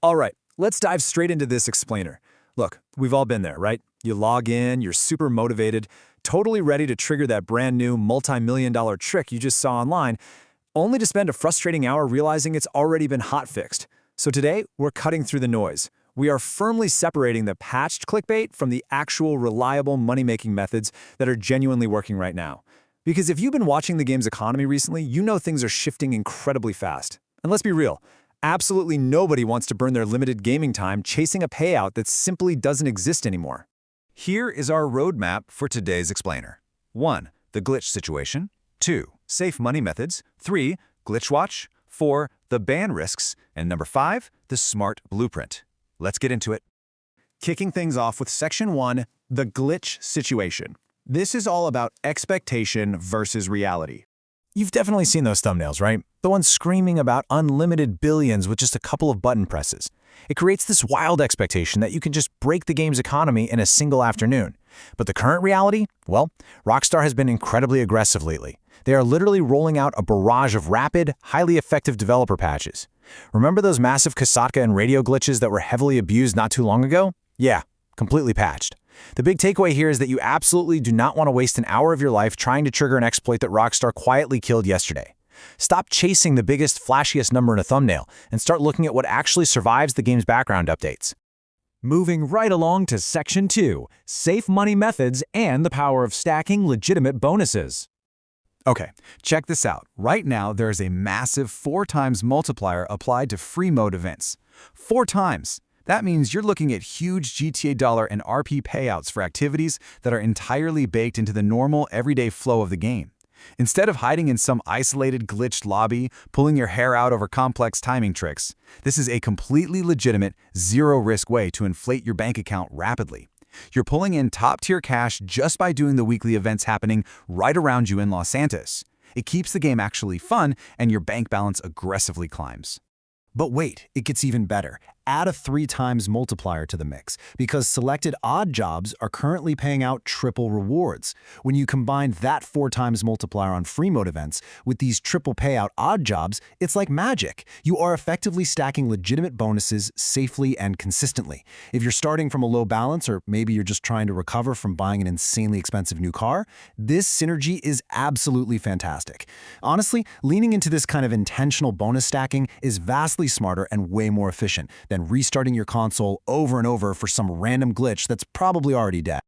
All right, let's dive straight into this explainer. Look, we've all been there, right? You log in, you're super motivated, totally ready to trigger that brand new multi-million-dollar trick you just saw online, only to spend a frustrating hour realizing it's already been hotfixed. So today, we're cutting through the noise. We are firmly separating the patched clickbait from the actual reliable money-making methods that are genuinely working right now. Because if you've been watching the game's economy recently, you know things are shifting incredibly fast. And let's be real, absolutely nobody wants to burn their limited gaming time chasing a payout that simply doesn't exist anymore. Here is our roadmap for today's explainer. 1. The glitch situation. 2. Safe money methods. 3. Glitch watch. 4. The ban risks. And number 5. The smart blueprint. Let's get into it. Kicking things off with Section 1, the glitch situation. This is all about expectation versus reality. You've definitely seen those thumbnails, right? The ones screaming about unlimited billions with just a couple of button presses. It creates this wild expectation that you can just break the game's economy in a single afternoon. But the current reality? Well, Rockstar has been incredibly aggressive lately. They are literally rolling out a barrage of rapid, highly effective developer patches. Remember those massive Kasatka and radio glitches that were heavily abused not too long ago? Yeah, completely patched. The big takeaway here is that you absolutely do not want to waste an hour of your life trying to trigger an exploit that Rockstar quietly killed yesterday. Stop chasing the biggest, flashiest number in a thumbnail and start looking at what actually survives the game's background updates. Moving right along to Section 2, Safe Money Methods and the Power of Stacking Legitimate Bonuses. Okay, check this out. Right now, there is a massive 4x multiplier applied to free mode events. 4 times! That means you're looking at huge GTA dollar and RP payouts for activities that are entirely baked into the normal, everyday flow of the game. Instead of hiding in some isolated, glitched lobby, pulling your hair out over complex timing tricks, this is a completely legitimate, zero-risk way to inflate your bank account rapidly. You're pulling in top-tier cash just by doing the weekly events happening right around you in Los Santos. It keeps the game actually fun, and your bank balance aggressively climbs. But wait, it gets even better. Add a 3x multiplier to the mix, because selected odd jobs are currently paying out triple rewards. When you combine that 4x multiplier on free mode events with these triple payout odd jobs, it's like magic. You are effectively stacking legitimate bonuses safely and consistently. If you're starting from a low balance, or maybe you're just trying to recover from buying an insanely expensive new car, this synergy is absolutely fantastic. Honestly, leaning into this kind of intentional bonus stacking is vastly smarter and way more efficient than restarting your console over and over for some random glitch that's probably already dead.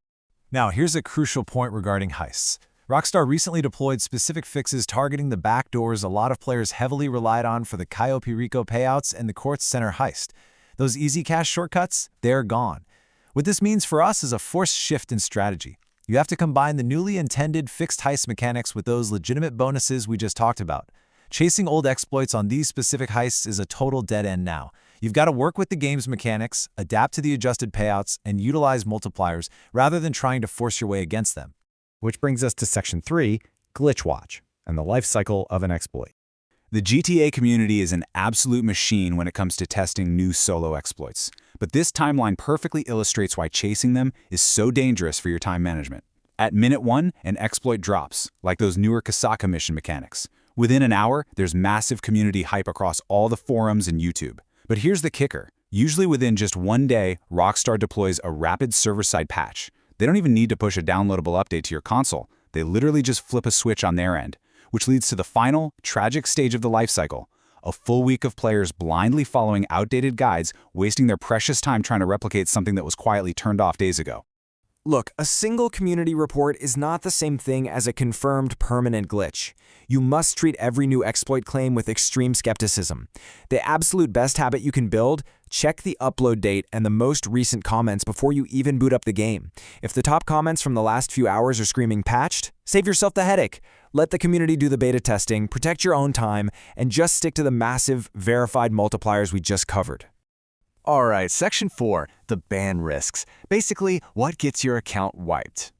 Now, here's a crucial point regarding heists. Rockstar recently deployed specific fixes targeting the backdoors a lot of players heavily relied on for the Cayo Perico payouts and the Quartz Center heist. Those easy cash shortcuts, they're gone. What this means for us is a forced shift in strategy. You have to combine the newly intended fixed heist mechanics with those legitimate bonuses we just talked about. Chasing old exploits on these specific heists is a total dead end now. You've got to work with the game's mechanics, adapt to the adjusted payouts, and utilize multipliers rather than trying to force your way against them. Which brings us to Section 3, Glitch Watch, and the life cycle of an exploit. The GTA community is an absolute machine when it comes to testing new solo exploits. But this timeline perfectly illustrates why chasing them is so dangerous for your time management. At minute 1, an exploit drops, like those newer Kasaka mission mechanics. Within an hour, there's massive community hype across all the forums and YouTube. But here's the kicker. Usually within just 1 day, Rockstar deploys a rapid server-side patch. They don't even need to push a downloadable update to your console. They literally just flip a switch on their end, which leads to the final, tragic stage of the lifecycle. A full week of players blindly following outdated guides, wasting their precious time trying to replicate something that was quietly turned off days ago. Look, a single community report is not the same thing as a confirmed permanent glitch. You must treat every new exploit claim with extreme skepticism. The absolute best habit you can build, check the upload date and the most recent comments before you even boot up the game. If the top comments from the last few hours are screaming patched, save yourself the headache. Let the community do the beta testing, protect your own time, and just stick to the massive, verified multipliers we just covered. All right, Section 4, the ban risks. Basically, what gets your account wiped?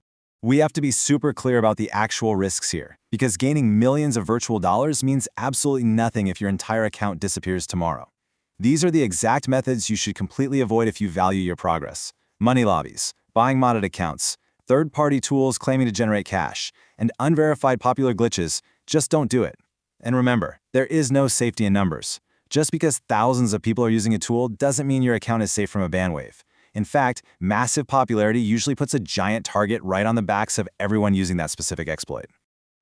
We have to be super clear about the actual risks here, because gaining millions of virtual dollars means absolutely nothing if your entire account disappears tomorrow. These are the exact methods you should completely avoid if you value your progress. Money lobbies, buying modded accounts, third-party tools claiming to generate cash, and unverified popular glitches. Just don't do it. And remember, there is no safety in numbers. Just because thousands of people are using a tool doesn't mean your account is safe from a ban wave. In fact, massive popularity usually puts a giant target right on the backs of everyone using that specific exploit.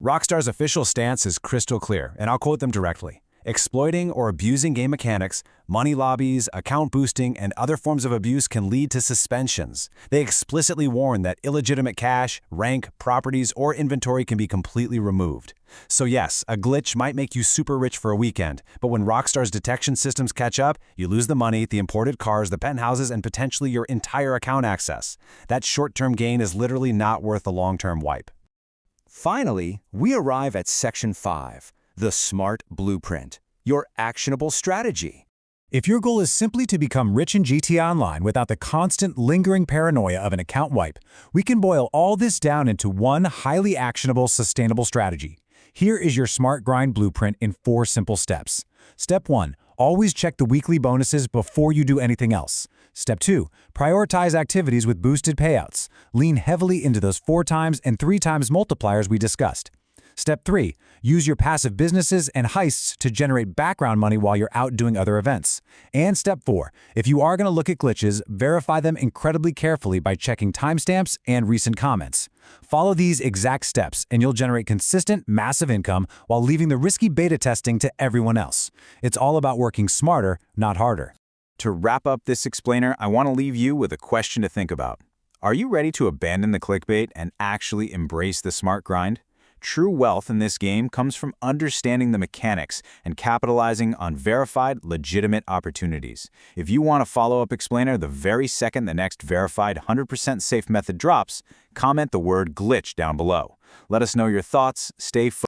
Rockstar's official stance is crystal clear, and I'll quote them directly. Exploiting or abusing game mechanics, money lobbies, account boosting, and other forms of abuse can lead to suspensions. They explicitly warn that illegitimate cash, rank, properties, or inventory can be completely removed. So yes, a glitch might make you super rich for a weekend, but when Rockstar's detection systems catch up, you lose the money, the imported cars, the penthouses, and potentially your entire account access. That short-term gain is literally not worth the long-term wipe. Finally, we arrive at Section 5. The Smart Blueprint, your actionable strategy. If your goal is simply to become rich in GTA Online without the constant, lingering paranoia of an account wipe, we can boil all this down into one highly actionable, sustainable strategy. Here is your Smart Grind Blueprint in 4 simple steps. Step 1. Always check the weekly bonuses before you do anything else. Step 2. Prioritize activities with boosted payouts. Lean heavily into those 4 times and 3 times multipliers we discussed. Step 3. Use your passive businesses and heists to generate background money while you're out doing other events. And Step 4. If you are going to look at glitches, verify them incredibly carefully by checking timestamps and recent comments. Follow these exact steps and you'll generate consistent, massive income while leaving the risky beta testing to everyone else. It's all about working smarter, not harder. To wrap up this explainer, I want to leave you with a question to think about. Are you ready to abandon the clickbait and actually embrace the smart grind? True wealth in this game comes from understanding the mechanics and capitalizing on verified, legitimate opportunities. If you want a follow-up explainer the very second the next verified 100% safe method drops, comment the word glitch down below. Let us know your thoughts, stay focused.